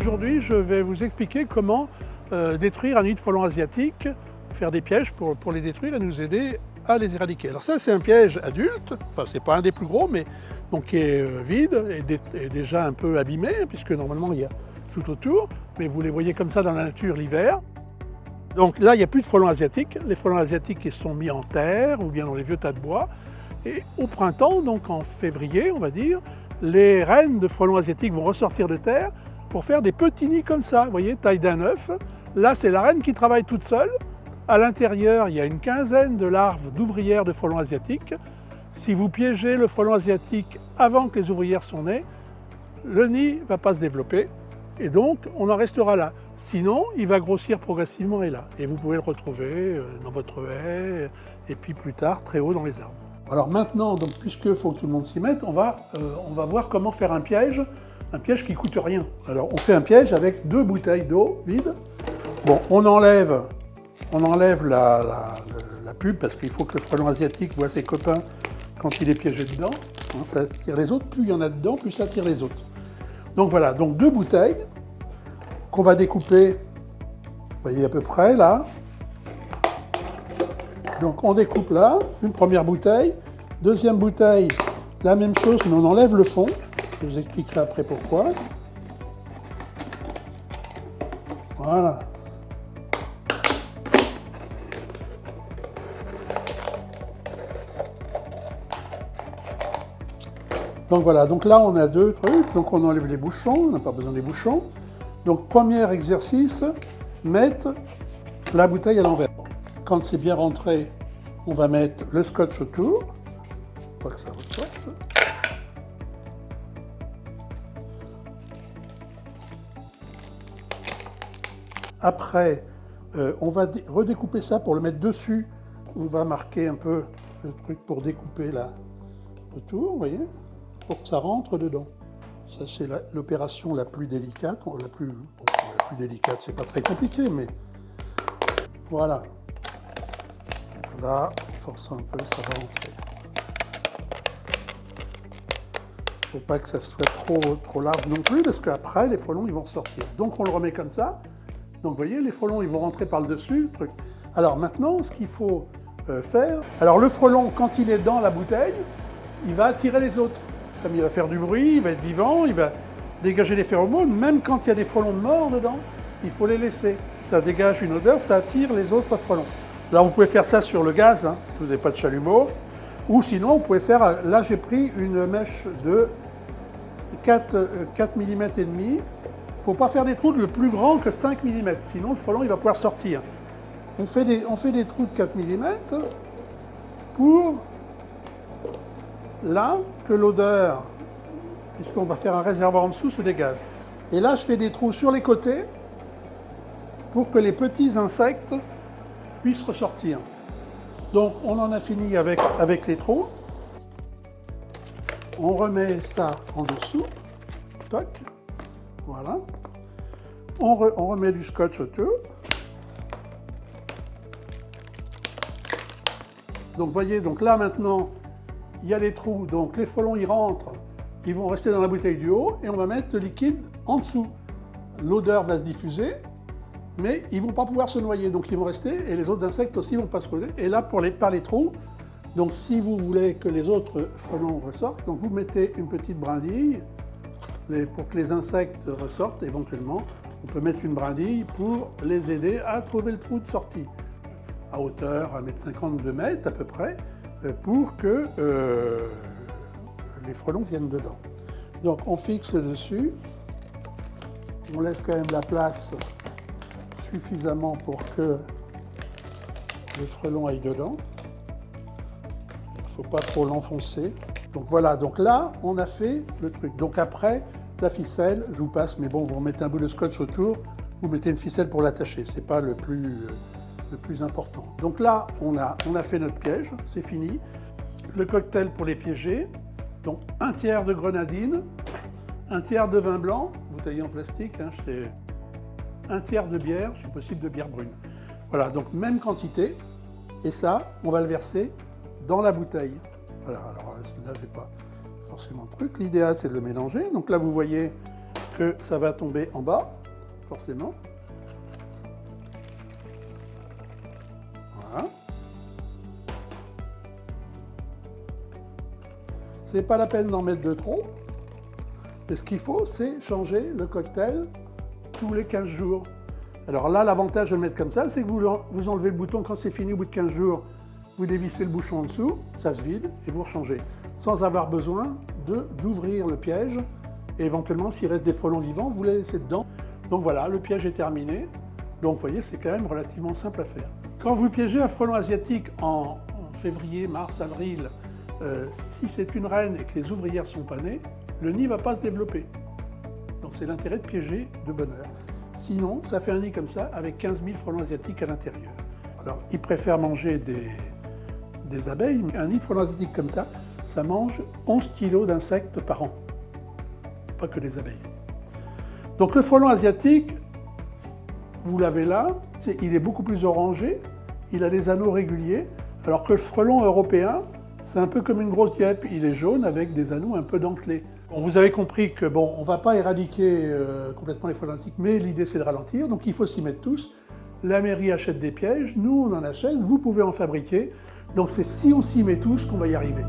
Aujourd'hui, je vais vous expliquer comment détruire un nid de frelons asiatiques, faire des pièges pour les détruire et nous aider à les éradiquer. Alors ça, c'est un piège adulte, enfin c'est pas un des plus gros, mais donc qui est vide et déjà un peu abîmé, puisque normalement il y a tout autour, mais vous les voyez comme ça dans la nature l'hiver. Donc là, il n'y a plus de frelons asiatiques. Les frelons asiatiques ils sont mis en terre ou bien dans les vieux tas de bois. Et au printemps, donc en février, on va dire, les reines de frelons asiatiques vont ressortir de terre pour faire des petits nids comme ça, vous voyez, taille d'un œuf. Là, c'est la reine qui travaille toute seule. À l'intérieur, il y a une quinzaine de larves d'ouvrières de frelons asiatiques. Si vous piégez le frelon asiatique avant que les ouvrières sont nées, le nid ne va pas se développer et donc on en restera là. Sinon, il va grossir progressivement et là. Et vous pouvez le retrouver dans votre haie et puis plus tard, très haut dans les arbres. Alors maintenant, donc, puisqu'il faut que tout le monde s'y mette, on va voir comment faire un piège qui ne coûte rien. Alors on fait un piège avec 2 bouteilles d'eau vides. Bon, on enlève la pub parce qu'il faut que le frelon asiatique voit ses copains quand il est piégé dedans. Hein, ça attire les autres, plus il y en a dedans, plus ça attire les autres. Donc voilà, donc 2 bouteilles qu'on va découper, vous voyez à peu près là. Donc on découpe là, une première bouteille, deuxième bouteille, la même chose, mais on enlève le fond. Je vous expliquerai après pourquoi. Voilà. Donc voilà, donc là on a 2 trucs, donc on enlève les bouchons, on n'a pas besoin des bouchons. Donc premier exercice, mettre la bouteille à l'envers. Quand c'est bien rentré, on va mettre le scotch autour, pour que ça ressorte. Après, on va redécouper ça pour le mettre dessus. On va marquer un peu le truc pour découper là autour, vous voyez, pour que ça rentre dedans. Ça, c'est l'opération la plus délicate. La plus délicate, c'est pas très compliqué, mais voilà. Là, en forçant un peu, ça va rentrer. Il ne faut pas que ça soit trop large non plus, parce qu'après, les frelons, ils vont ressortir. Donc, on le remet comme ça. Donc, vous voyez, les frelons, ils vont rentrer par le dessus. Truc. Alors, maintenant, ce qu'il faut faire... Alors, le frelon, quand il est dans la bouteille, il va attirer les autres. Comme il va faire du bruit, il va être vivant, il va dégager des phéromones. Même quand il y a des frelons morts dedans, il faut les laisser. Ça dégage une odeur, ça attire les autres frelons. Là, vous pouvez faire ça sur le gaz, hein, si vous n'avez pas de chalumeau. Ou sinon, vous pouvez faire... Là, j'ai pris une mèche de 4 mm et demi. Il ne faut pas faire des trous de plus grands que 5 mm, sinon le frelon il va pouvoir sortir. On fait des trous de 4 mm pour là que l'odeur, puisqu'on va faire un réservoir en dessous, se dégage. Et là, je fais des trous sur les côtés pour que les petits insectes puissent ressortir. Donc, on en a fini avec les trous. On remet ça en dessous. Toc. Voilà. On remet du scotch autour. Donc, vous voyez, donc là, maintenant, il y a les trous. Donc, les frelons, ils rentrent. Ils vont rester dans la bouteille du haut et on va mettre le liquide en dessous. L'odeur va se diffuser, mais ils ne vont pas pouvoir se noyer. Donc, ils vont rester et les autres insectes aussi ne vont pas se noyer. Et là, par les trous, donc si vous voulez que les autres frelons ressortent, donc vous mettez une petite brindille pour que les insectes ressortent éventuellement. On peut mettre une brindille pour les aider à trouver le trou de sortie. À hauteur 1,50 m, 2 m à peu près, pour que les frelons viennent dedans. Donc on fixe le dessus, on laisse quand même la place suffisamment pour que le frelon aille dedans. Il ne faut pas trop l'enfoncer. Donc voilà, donc là on a fait le truc. Donc après la ficelle, je vous passe, mais bon, vous remettez un bout de scotch autour, vous mettez une ficelle pour l'attacher, c'est pas le plus important. Donc là on a fait notre piège, c'est fini. Le cocktail pour les piéger, donc 1/3 de grenadine, 1/3 de vin blanc, bouteille en plastique, hein, c'est 1/3 de bière, si possible de bière brune. Voilà, donc même quantité, et ça, on va le verser dans la bouteille. Voilà, alors là, j'ai pas forcément de truc. L'idéal, c'est de le mélanger. Donc là, vous voyez que ça va tomber en bas, forcément. Voilà. C'est pas la peine d'en mettre de trop. Et ce qu'il faut, c'est changer le cocktail tous les 15 jours. Alors là, l'avantage de le mettre comme ça, c'est que vous enlevez le bouton quand c'est fini au bout de 15 jours. Vous dévissez le bouchon en dessous, ça se vide et vous rechangez. Sans avoir besoin d'ouvrir le piège. Et éventuellement, s'il reste des frelons vivants, vous les laissez dedans. Donc voilà, le piège est terminé. Donc vous voyez, c'est quand même relativement simple à faire. Quand vous piégez un frelon asiatique en février, mars, avril, si c'est une reine et que les ouvrières sont pas nées, le nid ne va pas se développer. Donc c'est l'intérêt de piéger de bonne heure. Sinon, ça fait un nid comme ça avec 15 000 frelons asiatiques à l'intérieur. Alors, ils préfèrent manger des abeilles, mais un nid de frelons asiatiques comme ça mange 11 kg d'insectes par an. Pas que des abeilles. Donc le frelon asiatique, vous l'avez là, il est beaucoup plus orangé, il a les anneaux réguliers, alors que le frelon européen, c'est un peu comme une grosse guêpe, il est jaune avec des anneaux un peu dentelés. Bon, vous avez compris que on ne va pas éradiquer complètement les frelons asiatiques, mais l'idée c'est de ralentir, donc il faut s'y mettre tous. La mairie achète des pièges, nous on en achète, vous pouvez en fabriquer, donc c'est si on s'y met tous qu'on va y arriver.